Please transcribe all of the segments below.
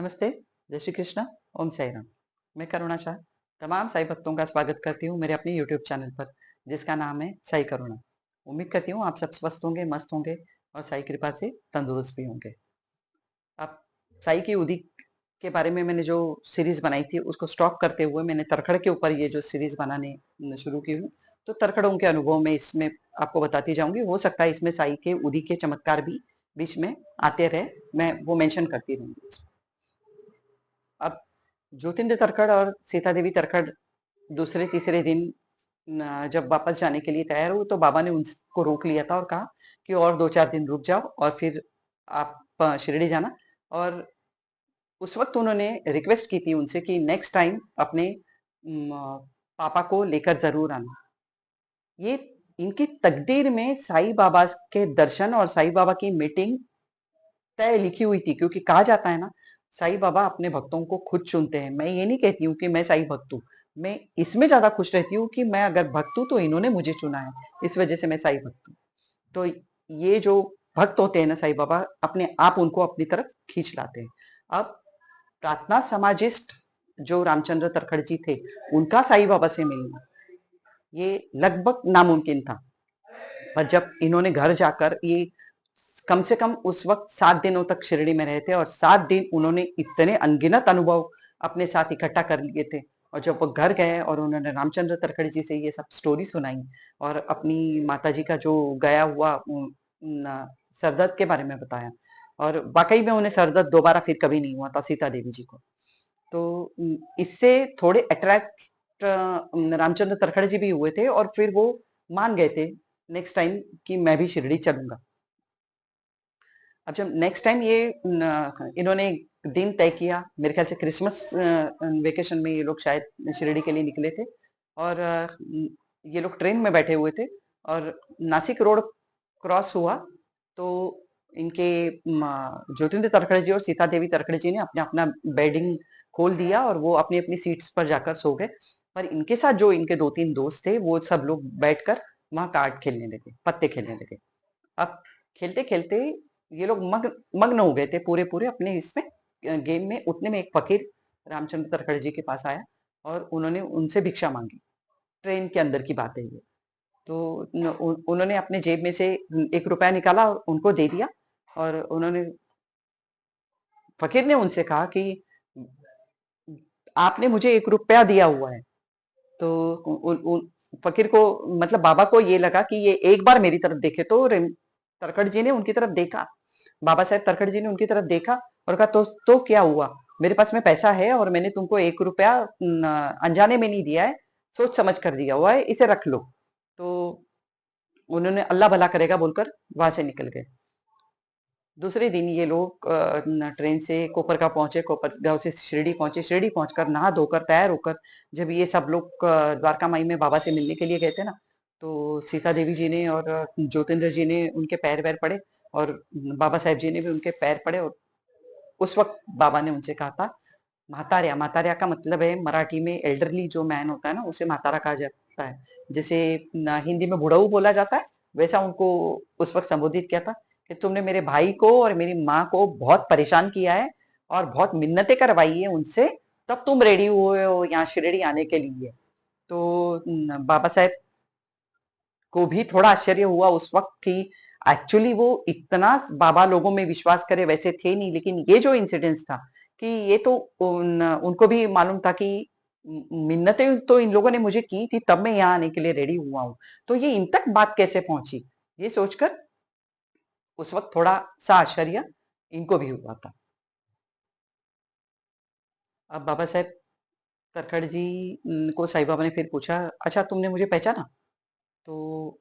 नमस्ते, जय श्री कृष्ण, ओम साई राम। मैं करुणा शाह तमाम साई भक्तों का स्वागत करती हूँ मेरे अपने यूट्यूब चैनल पर, जिसका नाम है साई करुणा। उम्मीद करती हूँ आप सब स्वस्थ होंगे, मस्त होंगे और साई कृपा से तंदुरुस्त भी होंगे। अब साई की उदी के बारे में मैंने जो सीरीज बनाई थी, उसको स्टॉप करते हुए मैंने तरखड़ के ऊपर ये जो सीरीज बनाने शुरू की हूँ। तो तरखड़ों के अनुभव में इसमें आपको बताती जाऊंगी। हो सकता है इसमें साई के उदी के चमत्कार भी बीच में आते रहे, मैं वो मेंशन करती रहूंगी। अब ज्योतिन्द्र तरखड़ और सीता देवी तरखड़ दूसरे तीसरे दिन जब वापस जाने के लिए तैयार हुए तो बाबा ने उनको रोक लिया था और कहा कि और 2-4 दिन रुक जाओ और फिर आप शिरडी जाना। और उस वक्त उन्होंने रिक्वेस्ट की थी उनसे कि नेक्स्ट टाइम अपने पापा को लेकर जरूर आना। ये इनकी तकदीर में साईं बाबा के दर्शन और साईं बाबा की मीटिंग तय लिखी हुई थी, क्योंकि कहा जाता है ना, साईं बाबा अपने भक्तों को खुद चुनते हैं। मैं ये नहीं कहती हूँ कि मैं साईं भक्त हूँ, मैं इसमें ज्यादा खुश रहती हूँ कि मैं अगर भक्त हूँ तो इन्होंने मुझे चुना है, इस वजह से मैं साईं भक्त हूँ। तो ये जो भक्त होते हैं ना साईं बाबा, अपने आप उनको अपनी तरफ खींच लाते हैं। अब प्रार्थना समाजिस्ट जो रामचंद्र तरखड़ जी थे, उनका साईं बाबा से मिलना ये लगभग नामुमकिन था। पर जब इन्होंने घर जाकर ये कम से कम उस वक्त 7 दिनों तक शिरडी में रहे थे और 7 दिन उन्होंने इतने अनगिनत अनुभव अपने साथ इकट्ठा कर लिए थे। और जब वो घर गए और उन्होंने रामचंद्र तरखड़ जी से ये सब स्टोरी सुनाई और अपनी माता जी का जो गया हुआ सरदर्द के बारे में बताया, और वाकई में उन्हें सरदर्द दोबारा फिर कभी नहीं हुआ था सीता देवी जी को। तो इससे थोड़े अट्रैक्ट रामचंद्र तरखड़ जी भी हुए थे और फिर वो मान गए थे नेक्स्ट टाइम कि मैं भी शिरडी चलूंगा। अब जब नेक्स्ट टाइम ये इन्होंने दिन तय किया, मेरे ख्याल से क्रिसमस वेकेशन में ये लोग शायद शिरडी के लिए निकले थे। और ये लोग ट्रेन में बैठे हुए थे और नासिक रोड क्रॉस हुआ तो इनके ज्योतिन्द्र तरखड़ जी और सीता देवी तरखड़ जी ने अपना अपना बेडिंग खोल दिया और वो अपनी अपनी सीट्स पर जाकर सो गए। पर इनके साथ जो इनके 2-3 दोस्त थे, वो सब लोग बैठकर वहां कार्ड खेलने लगे, पत्ते खेलने लगे। अब खेलते खेलते ये लोग मग्न हो गए थे पूरे पूरे अपने इसमें गेम में। उतने में एक फकीर रामचंद्र तरखड़ जी के पास आया और उन्होंने उनसे भिक्षा मांगी। ट्रेन के अंदर की बात है ये। तो उन्होंने अपने जेब में से 1 रुपया निकाला और उनको दे दिया। और उन्होंने फकीर ने उनसे कहा कि आपने मुझे 1 रुपया दिया हुआ है। तो फकीर को, मतलब बाबा को ये लगा कि ये एक बार मेरी तरफ देखे। तो तरखड़ जी ने उनकी तरफ देखा, बाबा साहेब तरखड़ जी ने उनकी तरफ देखा और कहा तो क्या हुआ, मेरे पास में पैसा है और मैंने तुमको 1 रुपया अनजाने में नहीं दिया है, सोच समझ कर दिया हुआ है, इसे रख लो। तो उन्होंने अल्लाह भला करेगा बोलकर वहां से निकल गए। दूसरे दिन ये लोग ट्रेन से कोपरगांव पहुंचे, कोपरगांव से शिरडी पहुंचे। शिरडी पहुंचकर नहा धोकर तैयार होकर जब ये सब लोग द्वारका माई में बाबा से मिलने के लिए गए थे ना, तो सीता देवी जी ने और ज्योतिन्द्र जी ने उनके पैर वैर पड़े और बाबा साहेब जी ने भी उनके पैर पड़े। और उस वक्त बाबा ने उनसे कहा था, म्हाताऱ्या, म्हाताऱ्या का मतलब है मराठी में एल्डरली जो मैन होता है ना, उसे म्हातारा कहा जाता है। जैसे हिंदी में बुढ़ऊ बोला जाता है, वैसा उनको उस वक्त संबोधित किया था कि तुमने मेरे भाई को और मेरी माँ को बहुत परेशान किया है और बहुत मिन्नतें करवाई है उनसे, तब तुम रेडी हुए हो यहाँ शिरडी आने के लिए। तो बाबा साहेब को भी थोड़ा आश्चर्य हुआ उस वक्त कि एक्चुअली वो इतना बाबा लोगों में विश्वास करे वैसे थे नहीं, लेकिन ये जो इंसिडेंस था कि ये तो उनको भी मालूम था कि मिन्नतें तो इन लोगों ने मुझे की थी, तब मैं यहाँ आने के लिए रेडी हुआ हूँ। तो ये इन तक बात कैसे पहुंची, ये सोचकर उस वक्त थोड़ा सा आश्चर्य इनको भी हुआ था। अब बाबा साहेब तरखड़ जी को साईं बाबा ने फिर पूछा, अच्छा तुमने मुझे पहचाना? तो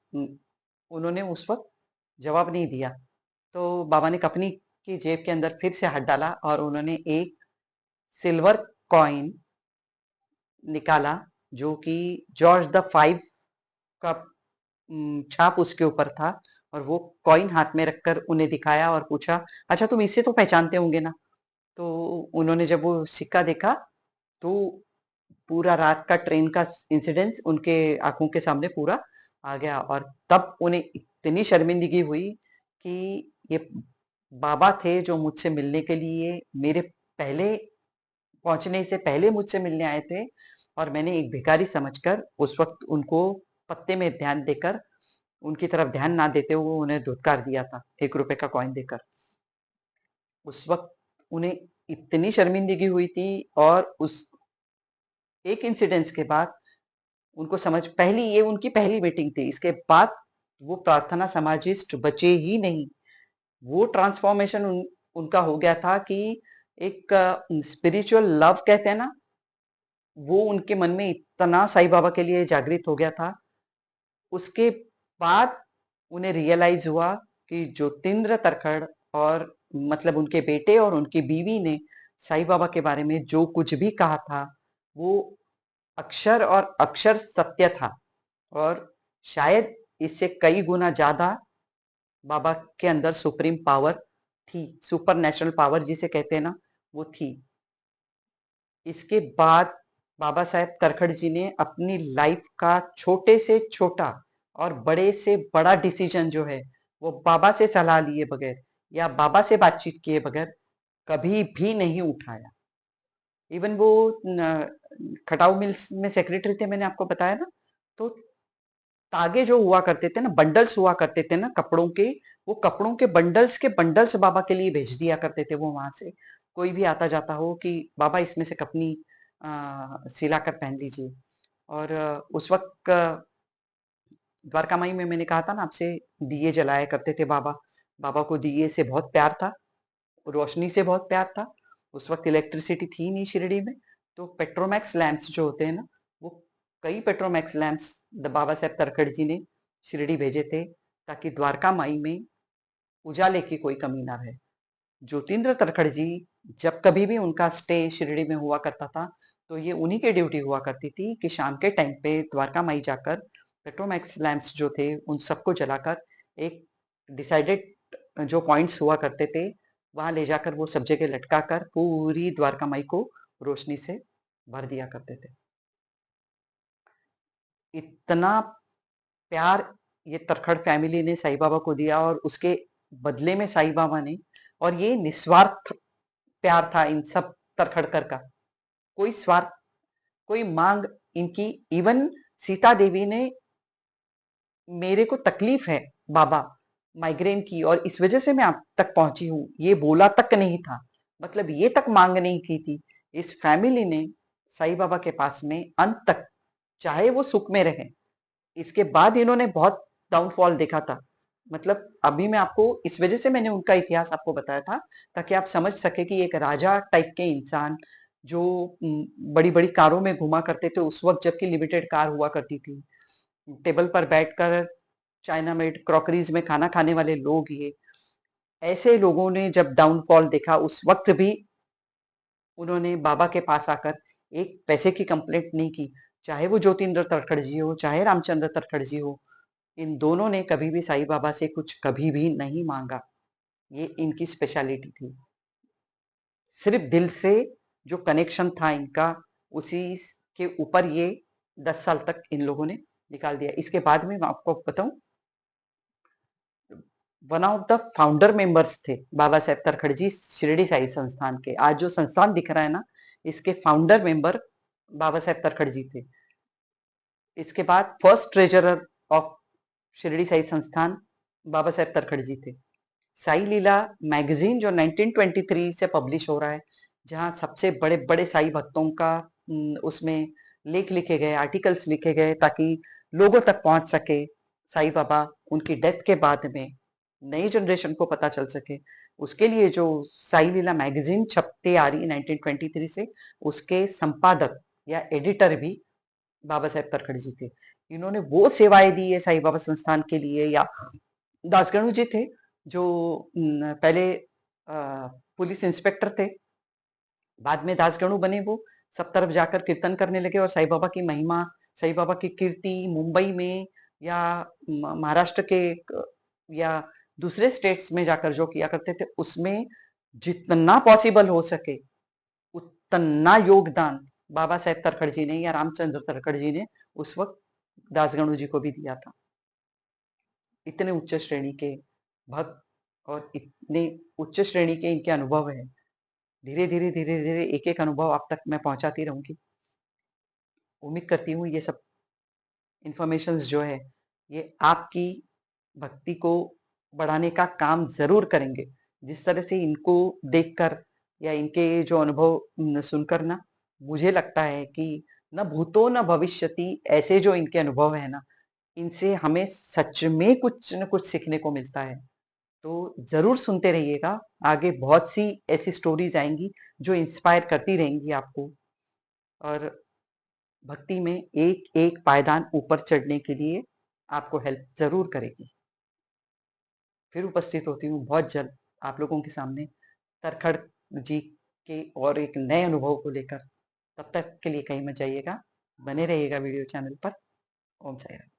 उन्होंने उस वक्त जवाब नहीं दिया। तो बाबा ने कपनी की जेब के अंदर फिर से हाथ डाला और उन्होंने एक सिल्वर कॉइन निकाला, जो कि जॉर्ज द 5 का छाप उसके ऊपर था। और वो कॉइन हाथ में रखकर उन्हें दिखाया और पूछा, अच्छा तुम इसे तो पहचानते होंगे ना? तो उन्होंने जब वो सिक्का देखा तो पूरा रात का ट्रेन का इंसिडेंस उनके आंखों के सामने पूरा आ गया। और तब उन्हें इतनी शर्मिंदगी हुई कि ये बाबा थे जो मुझसे मिलने के लिए मेरे पहले पहुंचने से पहले मुझसे मिलने आए थे और मैंने एक भिखारी समझकर उस वक्त उनको पत्ते में ध्यान देकर, उनकी तरफ ध्यान ना देते हुए उन्हें धुतकार दिया था 1 रुपए का कॉइन देकर। उस वक्त उन्हें इतनी शर्मिंदगी हुई थी और उस एक इंसिडेंस के बाद उनको समझ, पहली ये उनकी पहली मीटिंग थी, इसके बाद वो प्रार्थना समाजिस्ट बचे ही नहीं। वो ट्रांसफॉर्मेशन उनका हो गया था कि एक स्पिरिचुअल लव कहते हैं ना, वो उनके मन में इतना साईं बाबा के लिए जागृत हो गया था। उसके बाद उन्हें रियलाइज हुआ कि ज्योतिन्द्र तरखड़ और मतलब उनके बेटे और उनकी बीवी ने साईं बाबा के बारे में जो कुछ भी कहा था, वो अक्षर और अक्षर सत्य था। और शायद इससे कई गुना ज्यादा बाबा के अंदर सुप्रीम पावर थी, सुपर नेचुरल पावर जिसे कहते हैं ना, वो थी। इसके बाद बाबा साहेब तरखड़ जी ने अपनी लाइफ का छोटे से छोटा और बड़े से बड़ा डिसीजन जो है, वो बाबा से सलाह लिए बगैर या बाबा से बातचीत किए बगैर कभी भी नहीं उठाया। इवन वो खटाऊ मिल्स में सेक्रेटरी थे, मैंने आपको बताया ना, तो तागे जो हुआ करते थे ना, बंडल्स हुआ करते थे ना कपड़ों के, वो कपड़ों के बंडल्स बाबा के लिए भेज दिया करते थे वो वहां से। कोई भी आता जाता हो कि बाबा इसमें से कपनी सिलाकर पहन लीजिए। और उस वक्त द्वारका माई में मैंने कहा था ना आपसे, दिए जलाया करते थे बाबा। बाबा को दिए से बहुत प्यार था, रोशनी से बहुत प्यार था। उस वक्त इलेक्ट्रिसिटी थी नहीं शिरडी में, तो पेट्रोमैक्स लैंप्स जो होते हैं ना, वो कई पेट्रोमैक्स लैंप्स बाबा साहेब तरखड़ जी ने शिरडी भेजे थे, ताकि द्वारका माई में उजाले की कोई कमी ना रहे। ज्योतिन्द्र तरखड़ जी, जब कभी भी उनका स्टे शिरडी में हुआ करता था, तो ये उन्हीं की ड्यूटी हुआ करती थी कि शाम के टाइम पे द्वारका माई जाकर पेट्रोमैक्स लैंप्स जो थे उन सबको जलाकर एक डिसाइडेड जो पॉइंट्स हुआ करते थे, वहां ले जाकर वो सब जगह लटका कर पूरी द्वारका माई को रोशनी से भर दिया करते थे। इतना प्यार ये तरखड़ फैमिली ने साईं बाबा को दिया, और उसके बदले में साईं बाबा ने, और ये निस्वार्थ प्यार था इन सब तरखड़कर का, कोई स्वार्थ, कोई मांग इनकी। इवन सीता देवी ने, मेरे को तकलीफ है बाबा माइग्रेन की और इस वजह से मैं आप तक पहुंची हूँ, ये बोला तक नहीं था, मतलब ये तक मांग नहीं की थी। इस फैमिली ने साईं बाबा के पास में अंत तक, चाहे वो सुख में रहे, इसके बाद इन्होंने बहुत डाउनफॉल देखा था। मतलब अभी मैं आपको इस वजह से मैंने उनका इतिहास आपको बताया था, ताकि आप समझ सके कि एक राजा टाइप के इंसान जो बड़ी बड़ी कारों में घुमा करते थे उस वक्त, जबकि लिमिटेड कार हुआ करती थी, टेबल पर बैठकर चाइना मेड क्रॉकरीज में खाना खाने वाले लोग, ये ऐसे लोगों ने जब डाउनफॉल देखा, उस वक्त भी उन्होंने बाबा के पास आकर एक पैसे की कंप्लेंट नहीं की। चाहे वो ज्योतिन्द्र तरखड़ जी हो, चाहे रामचंद्र तरखड़ जी हो, इन दोनों ने कभी भी साईं बाबा से कुछ कभी भी नहीं मांगा। ये इनकी स्पेशलिटी थी। सिर्फ दिल से जो कनेक्शन था इनका, उसी के ऊपर ये 10 साल तक इन लोगों ने निकाल दिया। इसके बाद में मैं आपको बताऊं, one of the founder members थे बाबा साहेब तरखड़ जी शिरडी साई संस्थान के। आज जो संस्थान दिख रहा है ना, इसके फाउंडर मेंबर बाबा साहेब तरखड़ जी थे। इसके बाद first treasurer of Shirdi Sai संस्थान बाबा साहेब तरखड़ जी थे। साई लीला मैगजीन जो 1923 से पब्लिश हो रहा है, जहाँ सबसे बड़े बड़े साई भक्तों का उसमें लेख लिखे गए, आर्टिकल्स लिखे गए, ताकि लोगों तक पहुंच सके साई बाबा, उनकी डेथ के बाद में नई जनरेशन को पता चल सके। उसके लिए जो साई लीला मैगजीन छपती आ रही 1923 से, उसके संपादक या एडिटर भी बाबा साहेब तरखड़ जी थे। इन्होंने वो सेवाएं दी है साई बाबा संस्थान के लिए। या दासगणु जी थे, जो पहले पुलिस इंस्पेक्टर थे, बाद में दासगणु बने। वो सब तरफ जाकर कीर्तन करने लगे और साईं बाबा की महिमा, साईं बाबा की कीर्ति मुंबई में या महाराष्ट्र के या दूसरे स्टेट्स में जाकर जो किया करते थे, उसमें जितना पॉसिबल हो सके उतना योगदान बाबा साहेब तरखड़ जी ने या रामचंद्र तरखड़ जी ने उस वक्त दासगणु जी को भी दिया था। इतने उच्च श्रेणी के भक्त और इतने उच्च श्रेणी के इनके अनुभव है। धीरे-धीरे एक-एक अनुभव आप तक मैं पहुँचाती रहूँगी। उम्मीद करती हूँ ये सब इन्फॉर्मेशंस जो है, ये आपकी भक्ति को बढ़ाने का काम ज़रूर करेंगे। जिस तरह से इनको देखकर या इनके जो अनुभव सुनकर ना, मुझे लगता है कि न भूतो न भविष्यति ऐसे जो इनके अनुभव हैं ना, इनसे हमें सच में कुछ न कुछ सीखने को मिलता है। तो ज़रूर सुनते रहिएगा, आगे बहुत सी ऐसी स्टोरीज़ आएँगी, जो इंस्पायर करती रहेंगी आपको और भक्ति में एक-एक पायदान ऊपर चढ़ने के लिए आपको हेल्प ज़रूर करेगी। फिर उपस्थित होती हूँ बहुत जल्द आप लोगों के सामने तरखड़ जी के और एक नए अनुभव को लेकर। तब तक के लिए कहीं मत जाइएगा, बने रहिएगा वीडियो चैनल पर। ओम साई राम।